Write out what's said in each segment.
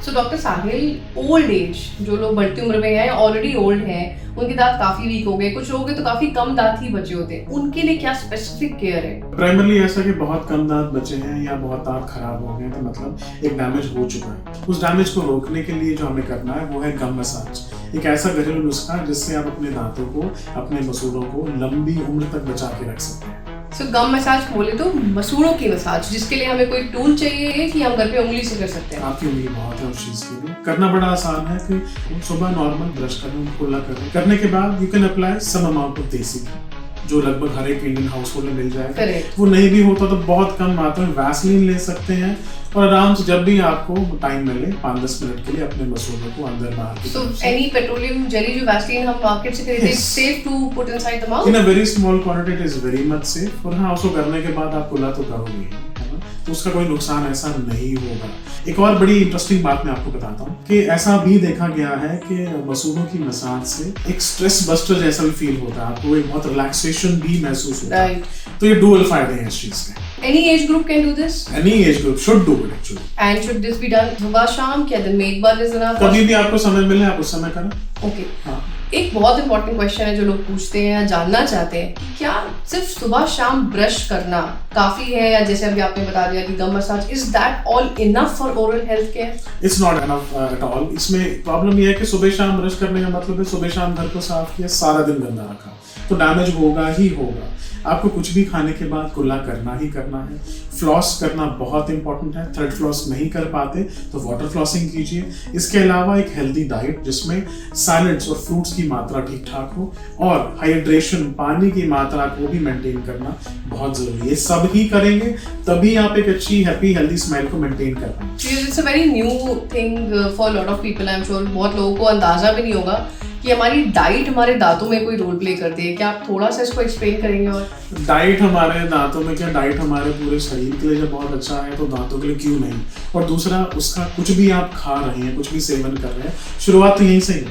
So doctor साहिल, old age, जो लोग बढ़ती उम्र में हैं, ऑलरेडी ओल्ड हैं, उनके दांत काफी वीक हो गए, कुछ लोगों के तो काफी कम दांत ही बचे होते हैं, उनके लिए क्या स्पेसिफिक केयर है? प्राइमरली ऐसा कि बहुत कम दांत बचे हैं या बहुत दांत खराब हो गए तो मतलब एक डैमेज हो चुका है। उस डैमेज को रोकने के लिए जो हमें करना है वो है गम मसाज। एक ऐसा घरेलू नुस्खा जिससे आप अपने दांतों को, अपने मसूड़ों को लंबी उम्र तक बचा के रख सकते हैं। सो गम मसाज बोले तो मसूड़ों की मसाज, जिसके लिए हमें कोई टूल चाहिए कि हम घर पे उंगली से कर सकते हैं? आपकी उंगली बहुत है उस चीज के लिए। करना बड़ा आसान है कि सुबह नॉर्मल ब्रश करें, कुल्ला करें, करने के बाद you can apply some amount of desi ghee, जो लगभग हर एक इंडियन हाउस होल्ड में मिल जाएगा। वो नहीं भी होता तो बहुत कम मात्रा में वैसलीन ले सकते हैं और आराम से जब भी आपको टाइम मिले 5-10 मिनट के लिए अपने मसूड़ों को अंदर बाहर। So any petroleum jelly जो वैसलीन हम मार्केट से खरीदते हैं, safe to put inside the mouth? In a very small quantity it is very much safe। और हाँ, उसको करने के बाद आप कुल्ला तो करोगे, है ना, तो उसका कोई नुकसान ऐसा नहीं होगा। एक और बड़ी इंटरेस्टिंग बात मैं आपको बताता हूँ कि ऐसा भी देखा गया है कि मसूड़ों की मसाज से एक स्ट्रेस बस्टर जैसा भी फील होता है, आपको एक बहुत रिलैक्सेशन भी महसूस होता है। तो ये डुअल फायदे हैं इस चीज के। Any age group can do this? Any age group should do it actually। And should this be done सुबह शाम क्या दिन में एक बार is enough? कभी भी आपको समय मिले आप उस समय करें। Okay। हाँ। एक बहुत इंपॉर्टेंट क्वेश्चन है जो लोग पूछते हैं या जानना चाहते हैं कि क्या सिर्फ सुबह शाम ब्रश करना काफी है, या जैसे अभी आपने बता दिया कि gum massage, is that all enough for oral health care? It's not enough at all. इसमें प्रॉब्लम ये है कि सुबह शाम ब्रश करने का मतलब है सुबह शाम घर को साफ किया, सारा दिन गंदा रखा, तो डैमेज होगा ही होगा। आपको कुछ भी खाने के बाद कुल्ला करना ही करना है। फ्लॉस करना बहुत इंपॉर्टेंट है। थ्रेड फ्लॉस नहीं कर पाते तो वाटर फ्लॉसिंग कीजिए। इसके अलावा एक हेल्दी डाइट जिसमें सैलड्स और फ्रूट्स की मात्रा ठीक ठाक हो, और हाइड्रेशन, पानी की मात्रा को भी मेंटेन करना बहुत जरूरी है। ये सब ही करेंगे तभी आप एक अच्छी हैप्पी हेल्दी स्माइल को मेंटेन कर पाएंगे। It's a very new thing for lot of people. I am sure बहुत लोगों को अंदाजा भी नहीं होगा कि हमारी डाइट हमारे दांतों में कोई रोल प्ले करती है। क्या आप थोड़ा सा इसको एक्सप्लेन करेंगे? और डाइट हमारे दांतों में क्या, डाइट हमारे पूरे शरीर के लिए जब बहुत अच्छा है तो दांतों के लिए क्यों नहीं। और दूसरा, उसका कुछ भी आप खा रहे हैं, कुछ भी सेवन कर रहे हैं, शुरुआत तो यहीं से ही।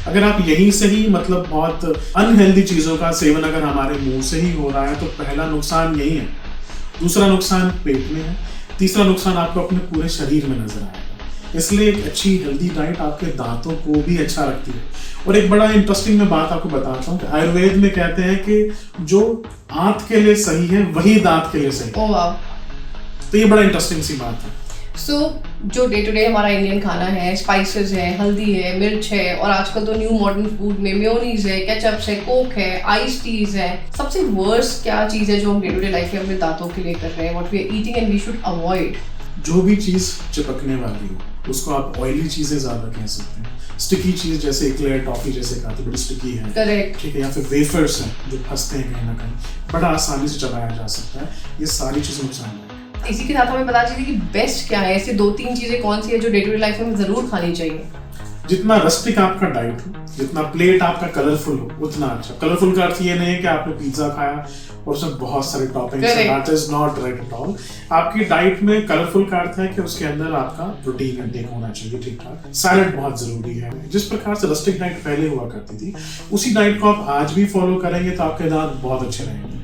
अगर आप यहीं से ही मतलब बहुत अनहेल्दी चीजों का सेवन अगर हमारे मुंह से ही हो रहा है तो पहला नुकसान यही है। दूसरा नुकसान पेट में है। तीसरा नुकसान आपको अपने पूरे शरीर में नजर आएगा। इसलिए एक अच्छी हेल्दी डाइट आपके दांतों को भी अच्छा रखती है। और एक बड़ा इंटरेस्टिंग मैं बात आपको बताता हूँ कि आयुर्वेद में कहते हैं कि जो आंत के लिए सही है वही दांत के लिए सही है। ओह वाह। तो ये बड़ा इंटरेस्टिंग सी बात है। सो जो डे टू डे हमारा इंडियन खाना है, स्पाइसेस है, हल्दी है, मिर्च है, और आजकल तो न्यू मॉडर्न फूड में मेयोनीज है, केचप्स है, कोक है, आइस टीज है, सबसे वर्स्ट क्या चीज है जो हम डे टू डे लाइफ में अपने दांतों के लिए कर रहे हैं? What we are eating and we should avoid. जो भी चीज चिपकने वाली हो उसको आप ऑयली चीजें ज्यादा कह सकते हैं। स्टिकी चीज जैसे एक्लेयर टॉफी जैसे खाते बड़ी स्टिकी है, करेक्ट, ठीक है, या फिर वेफर्स हैं जो फंसते हैं कहीं ना कहीं, बड़ा आसानी से चबाया जा सकता है। ये सारी चीजें नुकसानदायक है। इसी के साथ हमें बता दीजिए कि बेस्ट क्या है, ऐसे 2-3 चीजें कौन सी है जो डे टू डे लाइफ में जरूर खानी चाहिए? जितना रस्टिक आपका डाइट हो, जितना प्लेट आपका कलरफुल हो, उतना अच्छा। कलरफुल का अर्थ ये नहीं है कि आपने पिज्जा खाया और उसमें बहुत सारे टॉपिंग्स हैं, that is not right at all. आपकी डाइट में कलरफुल का अर्थ है कि उसके अंदर आपका प्रोटीन इंटेक होना चाहिए ठीक ठाक। सैलड बहुत जरूरी है। जिस प्रकार से रस्टिक डाइट पहले हुआ करती थी उसी डाइट को आप आज भी फॉलो करेंगे तो आपके दांत बहुत अच्छे रहेंगे।